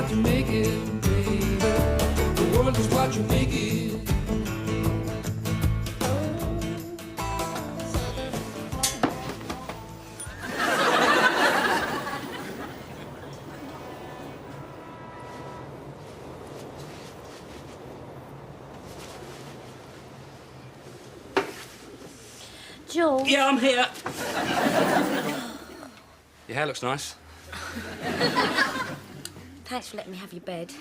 hard to make it, baby. The world is what you make it. Jules? Yeah, I'm here. Your hair looks nice. Thanks for letting me have your bed.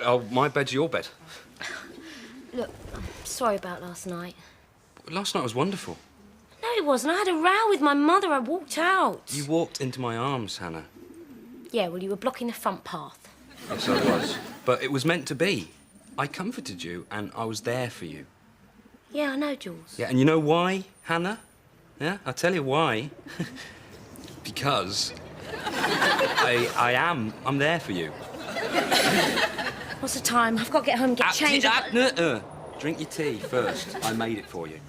Oh, my bed's your bed. Look, I'm sorry about last night. Last night was wonderful. No, it wasn't. I had a row with my mother. I walked out. You walked into my arms, Hannah. Yeah, well, you were blocking the front path. Yes, I was. But it was meant to be. I comforted you, and I was there for you. Yeah, I know, Jules. Yeah, and you know why, Hannah? Yeah, I'll tell you why. Because I'm there for you. What's the time? I've got to get home and get changed. Drink your tea first. I made it for you.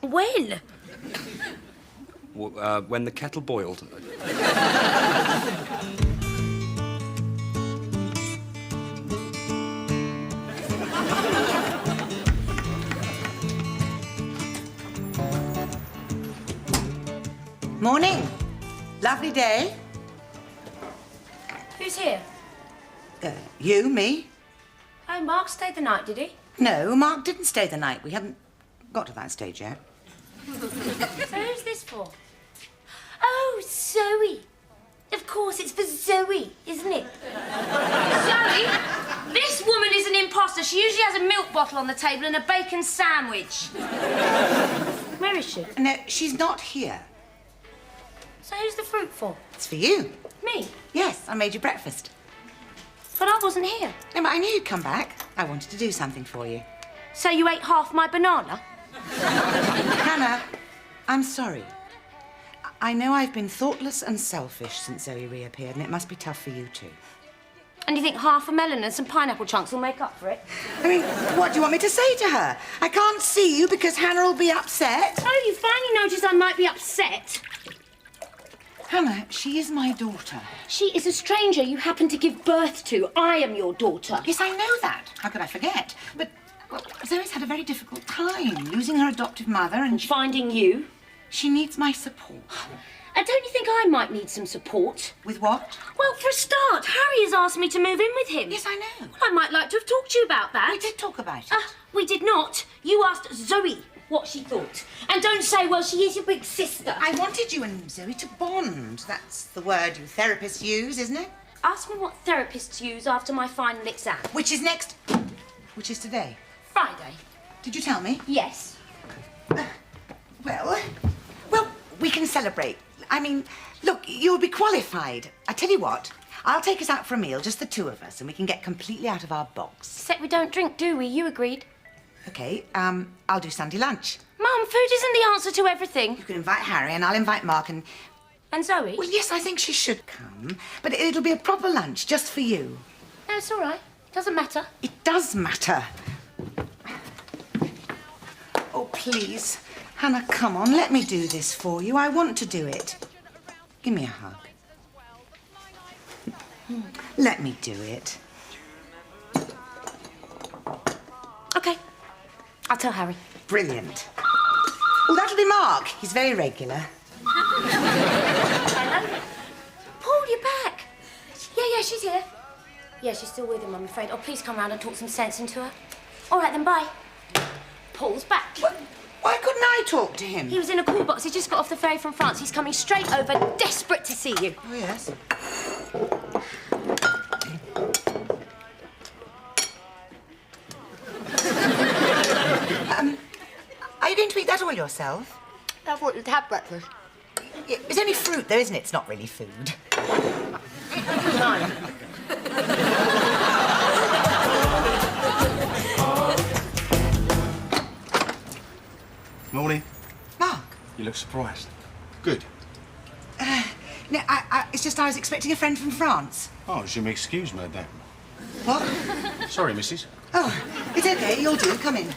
When? When the kettle boiled. Morning. Lovely day. Who's here? You, me? Oh, Mark stayed the night, did he? No, Mark didn't stay the night. We haven't got to that stage yet. So who's this for? Oh, Zoe. Of course, it's for Zoe, isn't it? Zoe, this woman is an imposter. She usually has a milk bottle on the table and a bacon sandwich. Where is she? No, she's not here. So who's the fruit for? It's for you. Me? Yes, I made you breakfast. But I wasn't here. No, but I knew you'd come back. I wanted to do something for you. So you ate half my banana? Hannah, I'm sorry. I know I've been thoughtless and selfish since Zoe reappeared, and it must be tough for you too. And you think half a melon and some pineapple chunks will make up for it? I mean, what do you want me to say to her? I can't see you because Hannah will be upset. Oh, you finally noticed I might be upset? Hannah, she is my daughter. She is a stranger you happen to give birth to. I am your daughter. Yes, I know that. How could I forget? But well, Zoe's had a very difficult time losing her adoptive mother, and Finding you. she needs my support. And don't you think I might need some support? With what? Well, for a start, Harry has asked me to move in with him. Yes, I know. I might like to have talked to you about that. We did talk about it. We did not. You asked Zoe what she thought. And don't say, well, she is your big sister. I wanted you and Zoe to bond. That's the word you therapists use, isn't it? Ask me what therapists use after my final exam. Which is next. Which is today. Friday. Did you tell me? Yes. Well, we can celebrate. I mean, look, you'll be qualified. I tell you what, I'll take us out for a meal, just the two of us, and we can get completely out of our box. Except we don't drink, do we? You agreed. Okay, I'll do Sunday lunch. Mum, food isn't the answer to everything. You can invite Harry, and I'll invite Mark, and... And Zoe? Well, yes, I think she should come, but it'll be a proper lunch, just for you. No, it's all right. Doesn't matter. It does matter. Oh, please. Hannah, come on, let me do this for you. I want to do it. Give me a hug. Let me do it. OK. I'll tell Harry. Brilliant. Well, that'll be Mark. He's very regular. Hello? Paul, you're back. Yeah, she's here. Yeah, she's still with him, I'm afraid. Oh, please come round and talk some sense into her. All right, then, bye. Paul's back. Why couldn't I talk to him? He was in a call box. He just got off the ferry from France. He's coming straight over, desperate to see you. Oh, yes. Are you going to eat that all yourself? I thought you'd have breakfast. It's only fruit, though, isn't it? It's not really food. Morning. Mark. You look surprised. Good. No, it's just I was expecting a friend from France. Oh, je m'excuse, madame. What? Sorry, missus. Oh, it's okay. You'll do. Come in.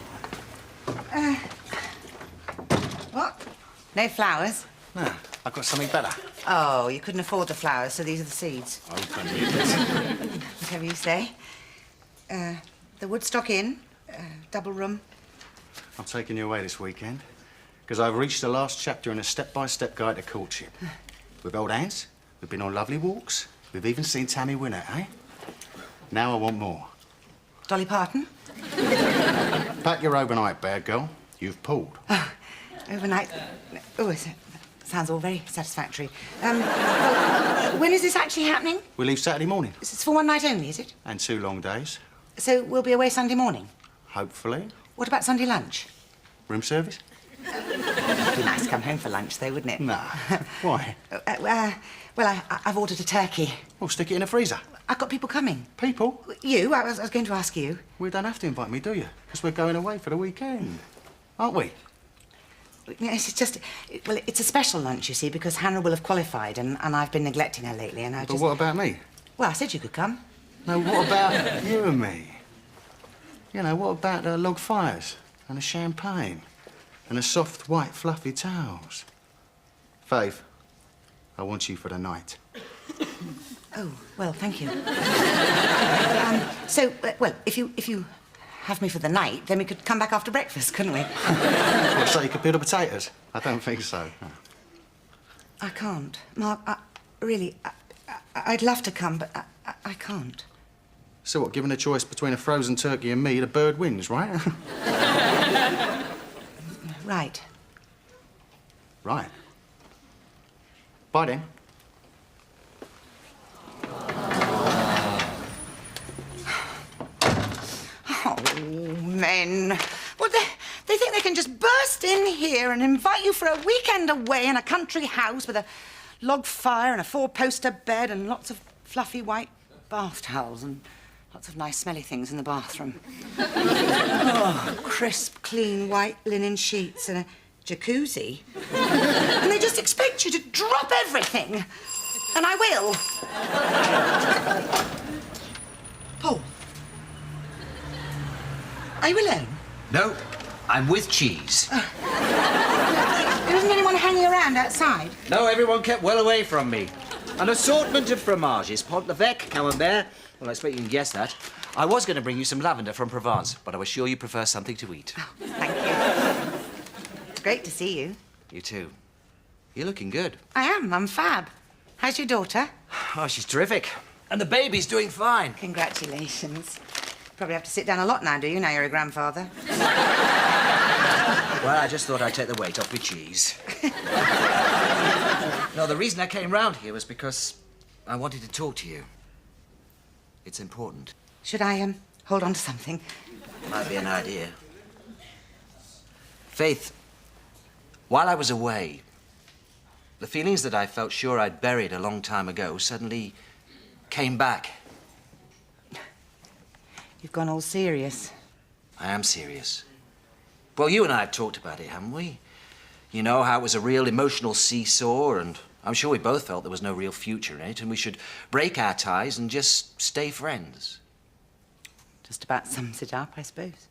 What? No flowers? No, I've got something better. Oh, you couldn't afford the flowers, so these are the seeds. Open it. Whatever you say. The Woodstock Inn, double room. I'm taking you away this weekend because I've reached the last chapter in a step-by-step guide to courtship. We've held hands, we've been on lovely walks, we've even seen Tammy Wynette, eh? Now I want more. Dolly Parton? Pack your overnight bag, girl. You've pulled. Overnight. Oh, sounds all very satisfactory. Well, when is this actually happening? We leave Saturday morning. It's for one night only, is it? And 2 long days. So we'll be away Sunday morning. Hopefully. What about Sunday lunch? Room service? It'd be nice to come home for lunch, though, wouldn't it? Nah. Why? Well, I've ordered a turkey. Well, stick it in the freezer. I've got people coming. People? You? I was going to ask you. We don't have to invite me, do you? Because we're going away for the weekend. Aren't we? Yes, it's just... Well, it's a special lunch, you see, because Hannah will have qualified, and I've been neglecting her lately, and I But just... what about me? Well, I said you could come. No, what about you and me? You know, what about log fires and the champagne and the soft, white, fluffy towels? Faith, I want you for the night. Oh, well, thank you. Well, if you have me for the night, then we could come back after breakfast, couldn't we? What, so you could peel the potatoes? I don't think so. I can't. Mark, I'd love to come, but I can't. So what, given a choice between a frozen turkey and me, the bird wins, right? Right. Right. Bye then. Oh, men. Well, they think they can just burst in here and invite you for a weekend away in a country house with a log fire and a 4-poster bed and lots of fluffy white bath towels and lots of nice smelly things in the bathroom. Oh, crisp, clean white linen sheets and a jacuzzi. And they just expect you to drop everything. And I will. Paul. Are you alone? No, I'm with Cheese. There isn't anyone hanging around outside? No, everyone kept well away from me. An assortment of fromages, Pont l'Evêque, Camembert. Well, I expect you can guess that. I was going to bring you some lavender from Provence, but I was sure you prefer something to eat. Oh, thank you. It's great to see you. You too. You're looking good. I am. I'm fab. How's your daughter? Oh, she's terrific. And the baby's doing fine. Congratulations. Probably have to sit down a lot now, do you, now you're a grandfather? Well, I just thought I'd take the weight off with Cheese. No, the reason I came round here was because I wanted to talk to you. It's important. Should I, hold on to something? Might be an idea. Faith, while I was away, the feelings that I felt sure I'd buried a long time ago suddenly came back. You've gone all serious. I am serious. Well, you and I have talked about it, haven't we? You know, how it was a real emotional seesaw, and I'm sure we both felt there was no real future in it, and we should break our ties and just stay friends. Just about sums it up, I suppose.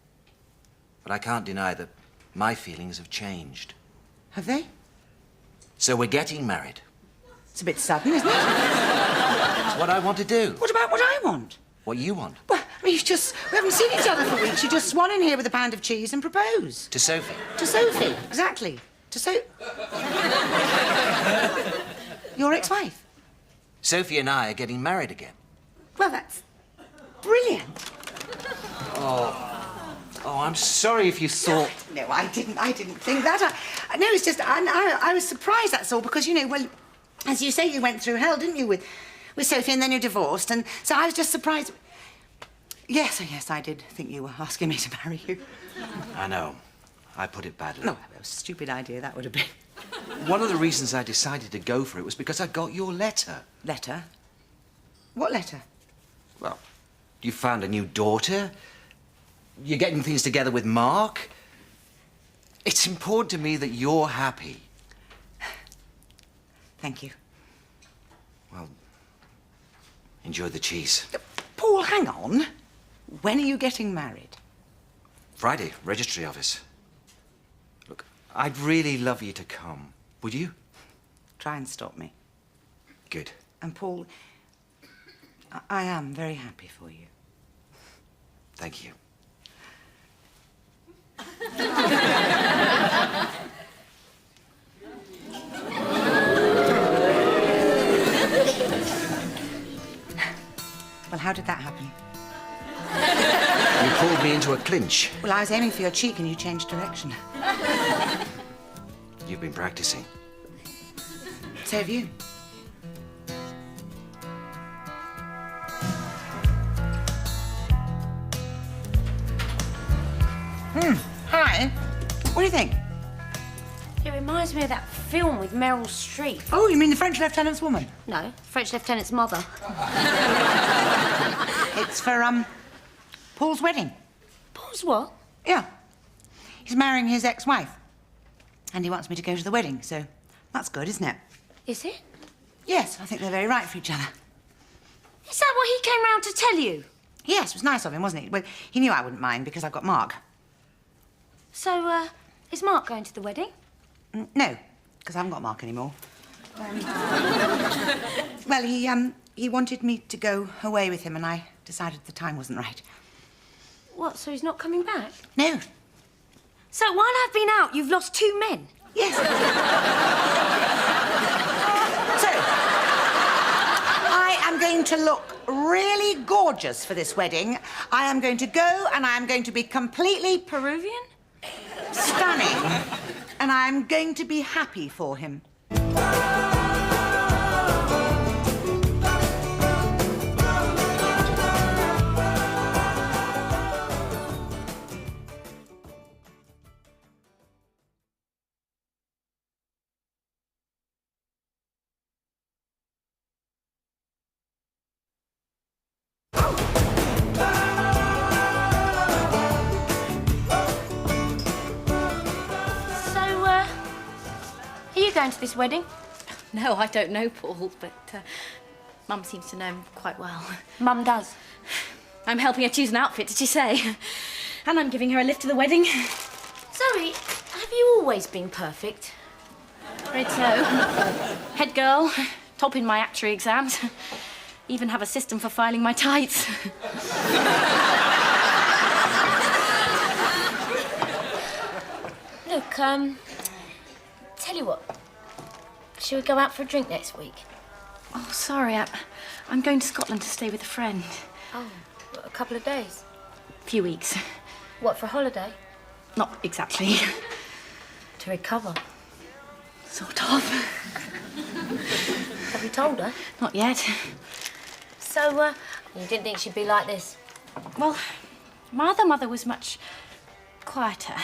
But I can't deny that my feelings have changed. Have they? So we're getting married. It's a bit sudden, isn't it? It's what I want to do. What about what I want? What you want. Well, I mean, we haven't seen each other for weeks. You just swan in here with a pound of cheese and propose. To Sophie. To Sophie, exactly. Your ex-wife? Sophie and I are getting married again. Well, that's brilliant. Oh, I'm sorry if you thought... No, I didn't think that. No, it's just, I was surprised, that's all, because, you know, well, as you say, you went through hell, didn't you, with Sophie, and then you divorced, and so I was just surprised. Yes, I did think you were asking me to marry you. I know. I put it badly. No, that was a stupid idea, that would have been. One of the reasons I decided to go for it was because I got your letter. Letter? What letter? Well, you found a new daughter. You're getting things together with Mark. It's important to me that you're happy. Thank you. Well, enjoy the cheese. Paul, hang on. When are you getting married? Friday, registry office. Look, I'd really love you to come. Would you? try and stop me. Good. And Paul, I am very happy for you. Thank you. Well, how did that happen? You pulled me into a clinch. Well, I was aiming for your cheek and you changed direction. You've been practicing. So have you. Hi. What do you think? It reminds me of that film with Meryl Streep. Oh, you mean the French Lieutenant's woman? No, French Lieutenant's mother. It's for, Paul's wedding. Paul's what? Yeah. He's marrying his ex-wife. And he wants me to go to the wedding, so that's good, isn't it? Is it? Yes, I think they're very right for each other. Is that what he came round to tell you? Yes, it was nice of him, wasn't it? Well, he knew I wouldn't mind because I've got Mark. So, is Mark going to the wedding? No, because I haven't got Mark anymore. Well, he wanted me to go away with him, and I decided the time wasn't right. What, so he's not coming back? No. So while I've been out, you've lost 2 men? Yes. So, I am going to look really gorgeous for this wedding. I am going to go and I am going to be completely Peruvian? stunning. And I am going to be happy for him. Are you going to this wedding? No, I don't know Paul, but Mum seems to know him quite well. Mum does. I'm helping her choose an outfit, did she say? And I'm giving her a lift to the wedding. Zoe, have you always been perfect? Afraid so. Head girl, top in my actuary exams. Even have a system for filing my tights. Look, tell you what. Shall we go out for a drink next week? Oh, sorry, I'm going to Scotland to stay with a friend. Oh, a couple of days? A few weeks. What, for a holiday? Not exactly. To recover? Sort of. Have you told her? Not yet. So, you didn't think she'd be like this? Well, my other mother was much quieter.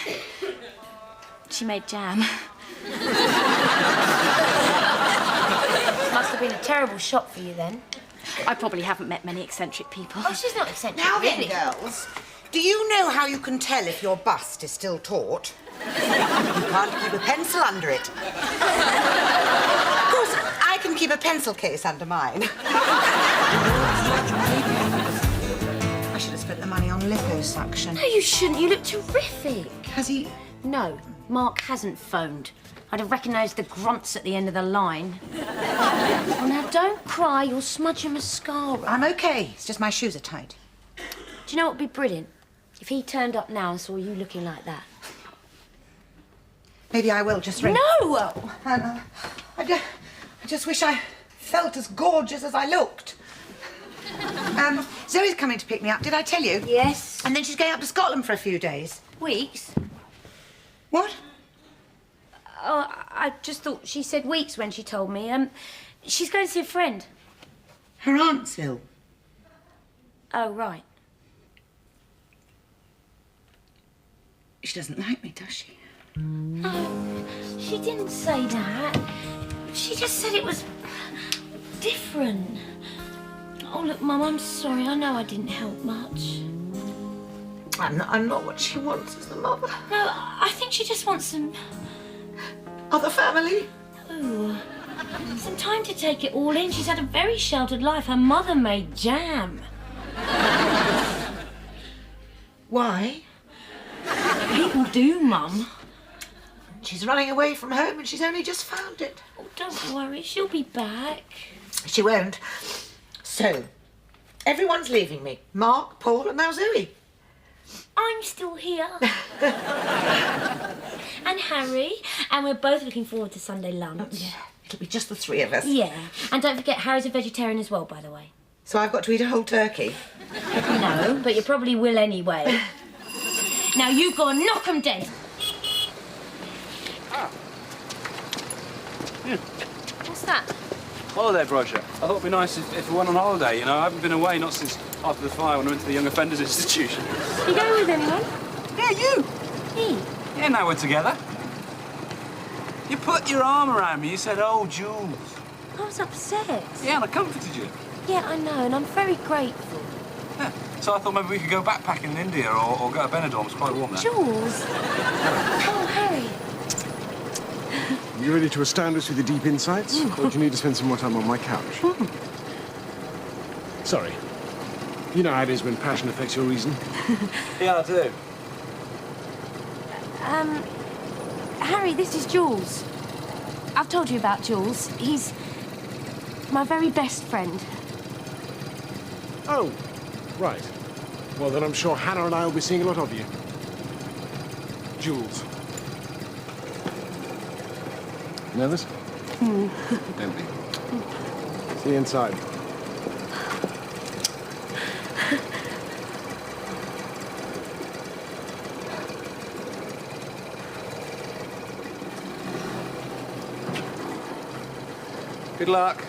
She made jam. Must have been a terrible shock for you then. I probably haven't met many eccentric people. Oh, she's not eccentric, Now then, really. girls, do you know how you can tell if your bust is still taut? You can't keep a pencil under it. Of course, I can keep a pencil case under mine. I should have spent the money on liposuction. No, you shouldn't. You look terrific. Has he? No, Mark hasn't phoned. I'd have recognised the grunts at the end of the line. Oh, now, don't cry. You'll smudge your mascara. I'm okay. It's just my shoes are tight. Do you know what would be brilliant? If he turned up now and saw you looking like that. Maybe I will just ring. No! Hannah, I just wish I felt as gorgeous as I looked. Zoe's coming to pick me up, did I tell you? Yes. And then she's going up to Scotland for a few days. Weeks? What? Oh, I just thought she said weeks when she told me. She's going to see a friend. Her aunt's ill. Oh, right. She doesn't like me, does she? No, she didn't say that. She just said it was different. Oh, look, Mum, I'm sorry. I know I didn't help much. I'm not what she wants as a mother. No, I think she just wants some... Other family? Ooh, some time to take it all in. She's had a very sheltered life. Her mother made jam. Why? People do, Mum. She's running away from home and she's only just found it. Oh, don't worry, she'll be back. She won't. So, everyone's leaving me. Mark, Paul, and now Zoe. I'm still here. And Harry, and we're both looking forward to Sunday lunch. Yeah, it'll be just the three of us. Yeah, and don't forget Harry's a vegetarian as well, by the way. So I've got to eat a whole turkey. No, but you probably will anyway. Now you go and knock 'em dead. What's that? Holiday brochure. I thought it'd be nice if we went on holiday, you know. I haven't been away, not since after the fire when I went to the Young Offenders Institution. You going with anyone? Yeah, you. Me? Yeah, now we're together. You put your arm around me, you said, "Oh, Jules." I was upset. Yeah, and I comforted you. Yeah, I know, and I'm very grateful. Yeah. So I thought maybe we could go backpacking in India or go to Benidorm. It's quite warm there. Jules! Oh, Harry. You ready to astound us with your deep insights? Or do you need to spend some more time on my couch? Sorry. You know how it is when passion affects your reason. Yeah, I do. Harry, this is Jules. I've told you about Jules. He's my very best friend. Oh, right. Well, then I'm sure Hannah and I will be seeing a lot of you. Jules. Nervous? Don't be. See you inside. Good luck.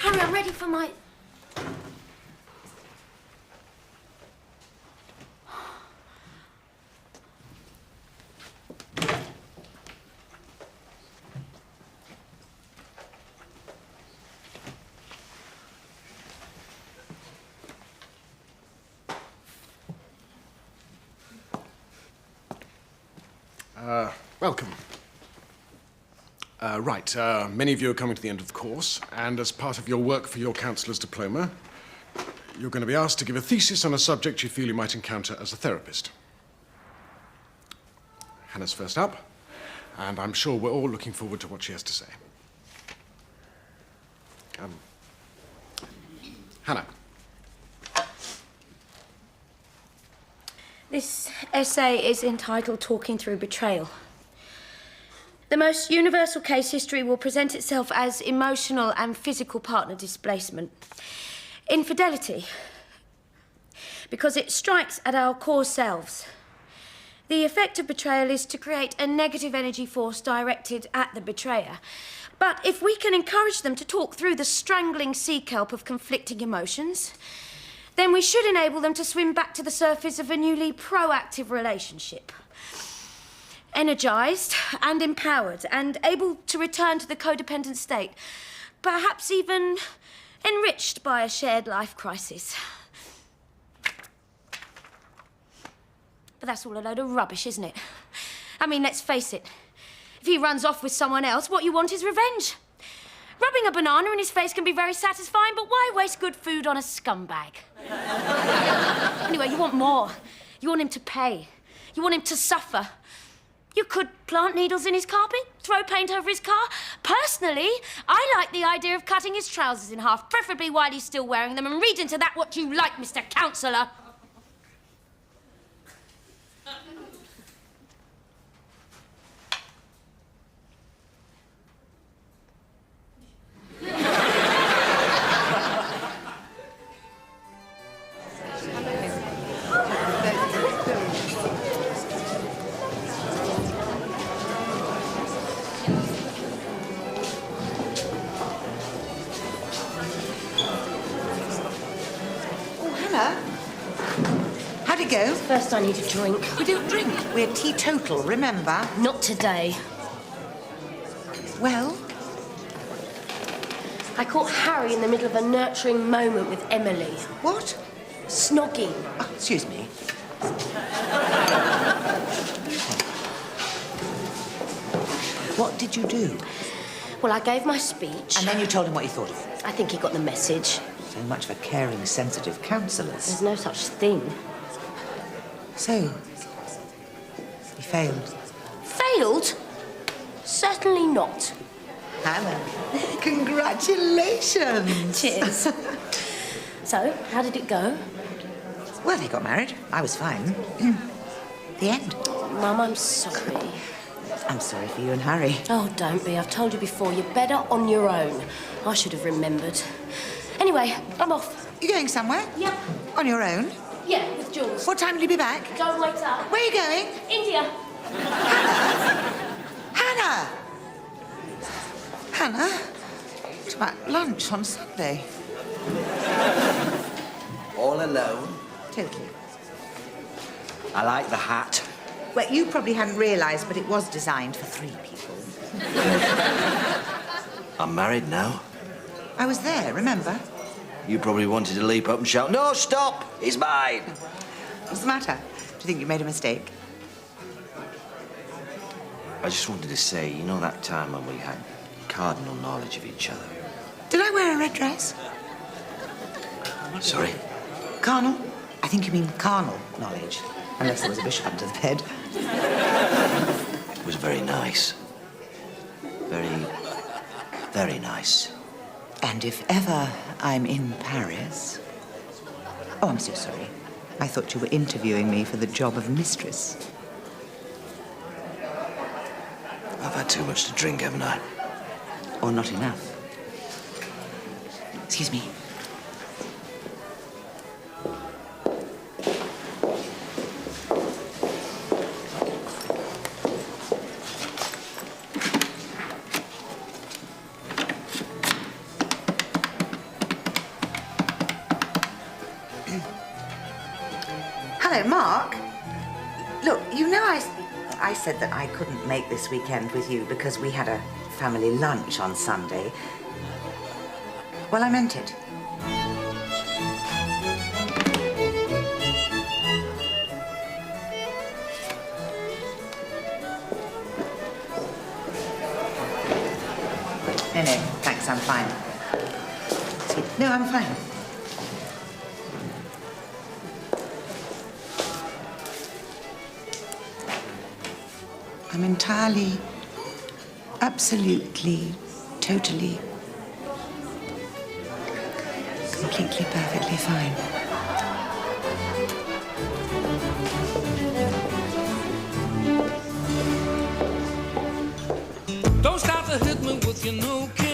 Harry, I'm ready for my... Welcome. Many of you are coming to the end of the course, and as part of your work for your counsellor's diploma, you're going to be asked to give a thesis on a subject you feel you might encounter as a therapist. Hannah's first up, and I'm sure we're all looking forward to what she has to say. Hannah. This essay is entitled Talking Through Betrayal. The most universal case history will present itself as emotional and physical partner displacement. Infidelity, because it strikes at our core selves. The effect of betrayal is to create a negative energy force directed at the betrayer. But if we can encourage them to talk through the strangling sea kelp of conflicting emotions, then we should enable them to swim back to the surface of a newly proactive relationship. Energised and empowered and able to return to the codependent state, perhaps even enriched by a shared life crisis. But that's all a load of rubbish, isn't it? I mean, let's face it. If he runs off with someone else, what you want is revenge. Rubbing a banana in his face can be very satisfying, but why waste good food on a scumbag? Anyway, you want more. You want him to pay. You want him to suffer. You could plant needles in his carpet, throw paint over his car. Personally, I like the idea of cutting his trousers in half, preferably while he's still wearing them, and read into that what you like, Mr. Counsellor. I need a drink. We don't drink. We're teetotal, remember? Not today. Well, I caught Harry in the middle of a nurturing moment with Emily. what? Snogging. Oh, excuse me. What did you do? Well, I gave my speech. And then you told him what you thought of it. I think he got the message. So much for caring, sensitive counsellors. There's no such thing. So, you failed. Failed? Certainly not. Hannah, congratulations. Cheers. So, how did it go? Well, they got married. I was fine. The end. Mum, I'm sorry. I'm sorry for you and Harry. Oh, don't be. I've told you before. You're better on your own. I should have remembered. Anyway, I'm off. You going somewhere? Yep. On your own? Yeah, with Jules. What time will you be back? Don't wait up. Where are you going? India. Hannah! Hannah? What about lunch on Sunday? All alone. Totally. I like the hat. Well, you probably hadn't realised, but it was designed for 3 people. I'm married now. I was there, remember? You probably wanted to leap up and shout, "No, stop! He's mine!" What's the matter? Do you think you made a mistake? I just wanted to say, you know that time when we had cardinal knowledge of each other? Did I wear a red dress? Sorry? Carnal? I think you mean carnal knowledge. Unless there was a bishop under the bed. It was very nice. Very, very nice. And if ever I'm in Paris... Oh, I'm so sorry. I thought you were interviewing me for the job of mistress. I've had too much to drink, haven't I? Or not enough. Excuse me. Hello, Mark. Look, you know I said that I couldn't make this weekend with you because we had a family lunch on Sunday. Well, I meant it. No, thanks, I'm fine. No, I'm fine. I'm entirely, absolutely, totally, completely, perfectly fine. Don't stop to hit me with your new kid.